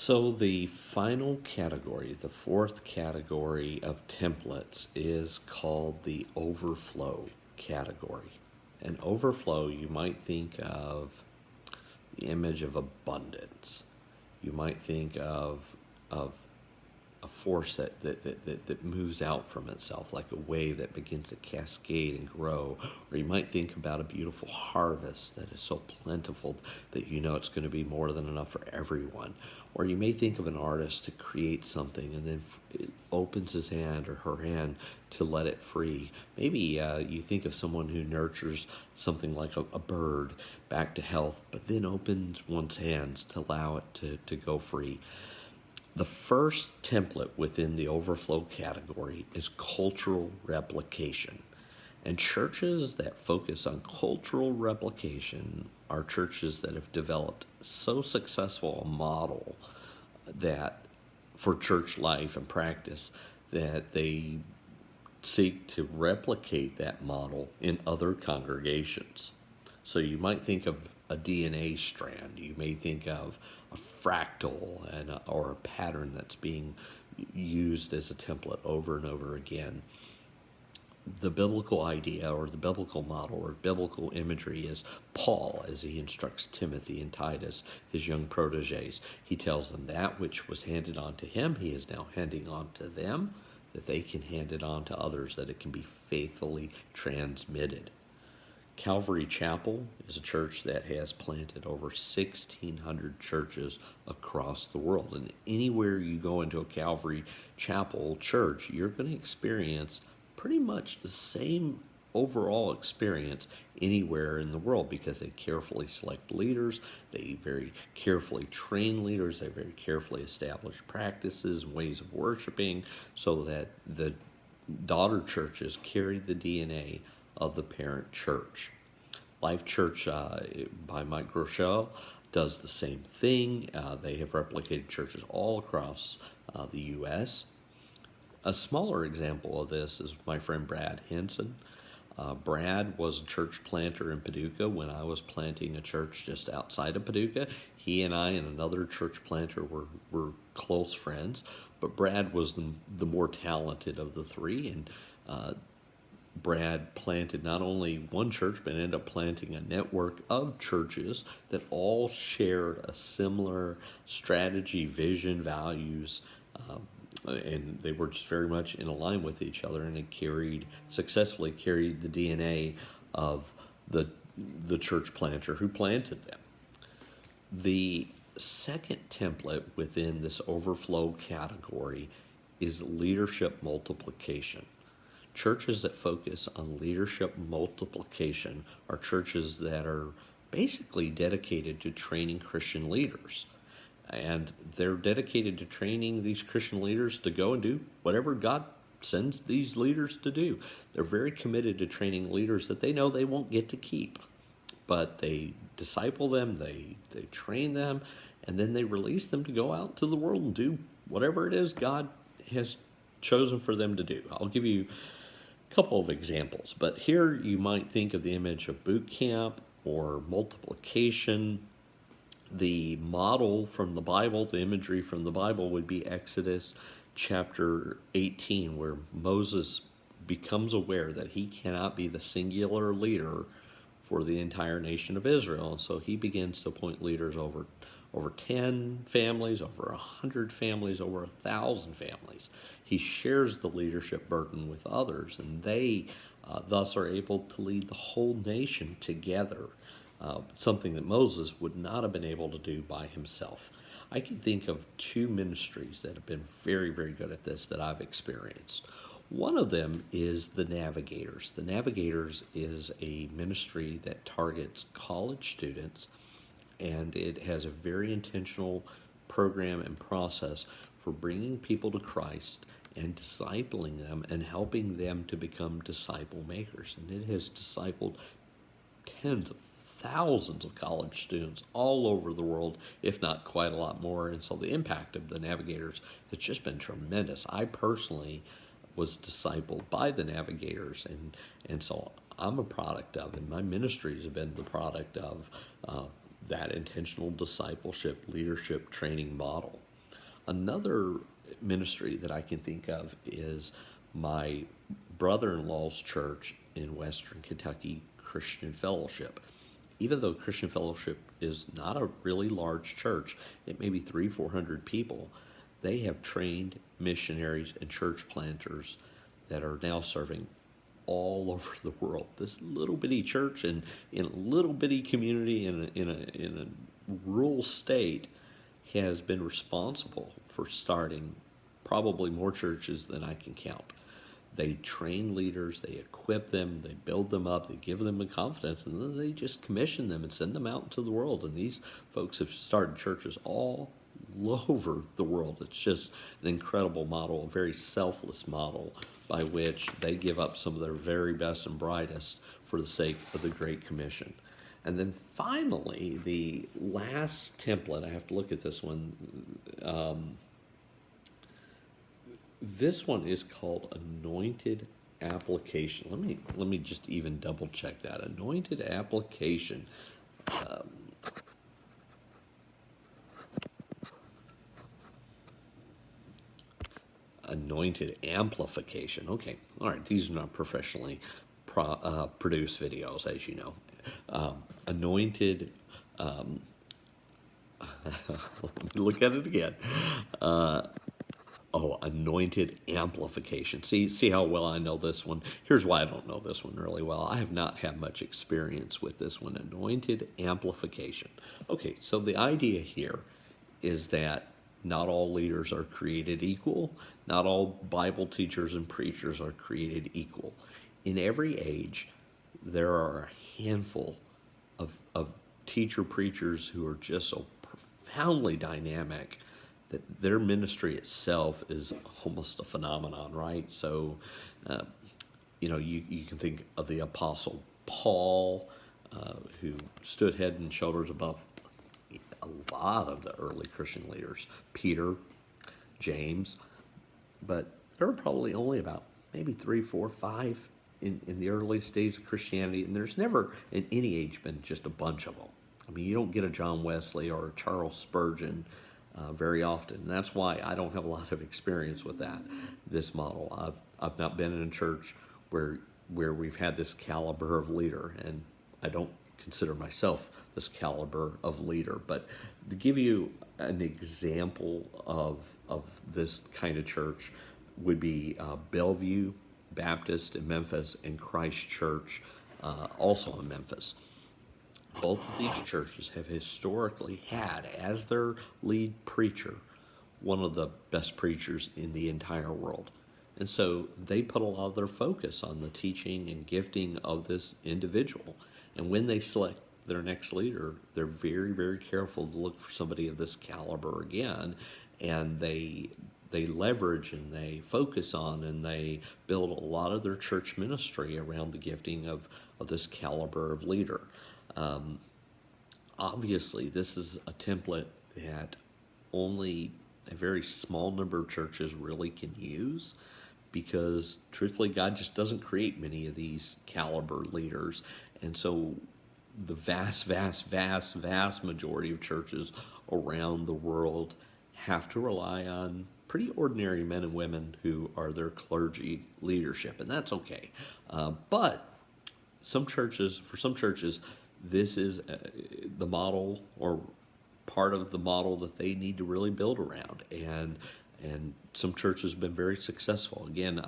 So the final category, the fourth category of templates, is called the overflow category. And overflow, you might think of the image of abundance. You might think of a force that moves out from itself, like a wave that begins to cascade and grow. Or you might think about a beautiful harvest that is so plentiful that you know it's going to be more than enough for everyone. Or you may think of an artist to create something and then it opens his hand or her hand to let it free. Maybe you think of someone who nurtures something like a bird back to health, but then opens one's hands to allow it to go free. The first template within the overflow category is cultural replication. And churches that focus on cultural replication are churches that have developed so successful a model that for church life and practice that they seek to replicate that model in other congregations. So you might think of a DNA strand. You may think of a fractal or a pattern that's being used as a template over and over again. The biblical idea or the biblical model or biblical imagery is Paul as he instructs Timothy and Titus, his young proteges. He tells them that which was handed on to him, he is now handing on to them, that they can hand it on to others, that it can be faithfully transmitted. Calvary Chapel is a church that has planted over 1,600 churches across the world. And anywhere you go into a Calvary Chapel church, you're going to experience pretty much the same overall experience anywhere in the world because they carefully select leaders, they very carefully train leaders, they very carefully establish practices and ways of worshiping so that the daughter churches carry the DNA of the parent church. Life Church by Mike Groeschel does the same thing. They have replicated churches all across the U.S. A smaller example of this is my friend Brad Henson. Brad was a church planter in Paducah when I was planting a church just outside of Paducah. He and I and another church planter were close friends, but Brad was the more talented of the three, and Brad planted not only one church, but ended up planting a network of churches that all shared a similar strategy, vision, values, and they were just very much in line with each other, and it successfully carried the DNA of the church planter who planted them. The second template within this overflow category is leadership multiplication. Churches that focus on leadership multiplication are churches that are basically dedicated to training Christian leaders. And they're dedicated to training these Christian leaders to go and do whatever God sends these leaders to do. They're very committed to training leaders that they know they won't get to keep. But they disciple them, they train them, and then they release them to go out to the world and do whatever it is God has chosen for them to do. I'll give you couple of examples, but here you might think of the image of boot camp or multiplication. The model from the Bible, the imagery from the Bible would be Exodus chapter 18, where Moses becomes aware that he cannot be the singular leader for the entire nation of Israel, and so he begins to appoint leaders over 10 families, over 100 families, over 1,000 families. He shares the leadership burden with others, and they thus are able to lead the whole nation together, something that Moses would not have been able to do by himself. I can think of two ministries that have been very, very good at this that I've experienced. One of them is the Navigators. The Navigators is a ministry that targets college students, and it has a very intentional program and process for bringing people to Christ and discipling them and helping them to become disciple makers. And it has discipled tens of thousands of college students all over the world, if not quite a lot more. And so the impact of the Navigators has just been tremendous. I personally was discipled by the Navigators, and so I'm a product of, and my ministries have been the product of that intentional discipleship, leadership, training model. Another ministry that I can think of is my brother-in-law's church in Western Kentucky, Christian Fellowship. Even though Christian Fellowship is not a really large church, it may be 400 people, they have trained missionaries and church planters that are now serving all over the world. This little bitty church in a little bitty community in a rural state has been responsible for starting probably more churches than I can count. They train leaders, they equip them, they build them up, they give them the confidence, and then they just commission them and send them out into the world. And these folks have started churches all over the world. It's just an incredible model, a very selfless model by which they give up some of their very best and brightest for the sake of the Great Commission. And then finally, the last template, I have to look at this one. This one is called Anointed Application. Let me just even double check that. Anointed Application. Anointed Amplification. Okay, all right. These are not professionally produced videos, as you know. Anointed. Let me look at it again. Anointed Amplification. See how well I know this one? Here's why I don't know this one really well. I have not had much experience with this one. Anointed Amplification. Okay, so the idea here is that not all leaders are created equal. Not all Bible teachers and preachers are created equal. In every age, there are a handful of teacher preachers who are just so profoundly dynamic that their ministry itself is almost a phenomenon, right? So, you can think of the Apostle Paul, who stood head and shoulders above a lot of the early Christian leaders. Peter, James, but there were probably only about maybe 3, 4, 5 in the earliest days of Christianity, and there's never in any age been just a bunch of them. I mean, you don't get a John Wesley or a Charles Spurgeon very often. And that's why I don't have a lot of experience with this model. I've not been in a church where we've had this caliber of leader, and I don't consider myself this caliber of leader. But to give you an example of this kind of church would be Bellevue Baptist in Memphis and Christ Church, also in Memphis. Both of these churches have historically had as their lead preacher one of the best preachers in the entire world. And so they put a lot of their focus on the teaching and gifting of this individual. And when they select their next leader, they're very, very careful to look for somebody of this caliber again. And they leverage and they focus on and they build a lot of their church ministry around the gifting of this caliber of leader. Obviously, this is a template that only a very small number of churches really can use because, truthfully, God just doesn't create many of these caliber leaders. And so the vast majority of churches around the world have to rely on pretty ordinary men and women who are their clergy leadership, and that's okay. But for some churches, this is the model or part of the model that they need to really build around. And some churches have been very successful. Again,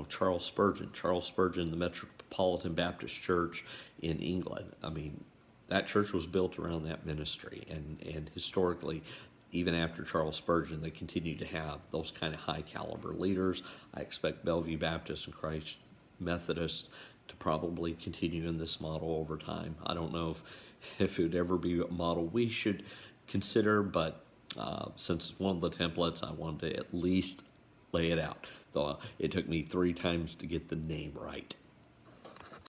Charles Spurgeon, the Metropolitan Baptist Church in England. I mean, that church was built around that ministry. And historically, even after Charles Spurgeon, they continue to have those kind of high caliber leaders. I expect Bellevue Baptist and Christ Methodist to probably continue in this model over time. I don't know if it would ever be a model we should consider, but since it's one of the templates, I wanted to at least lay it out. Though it took me 3 times to get the name right.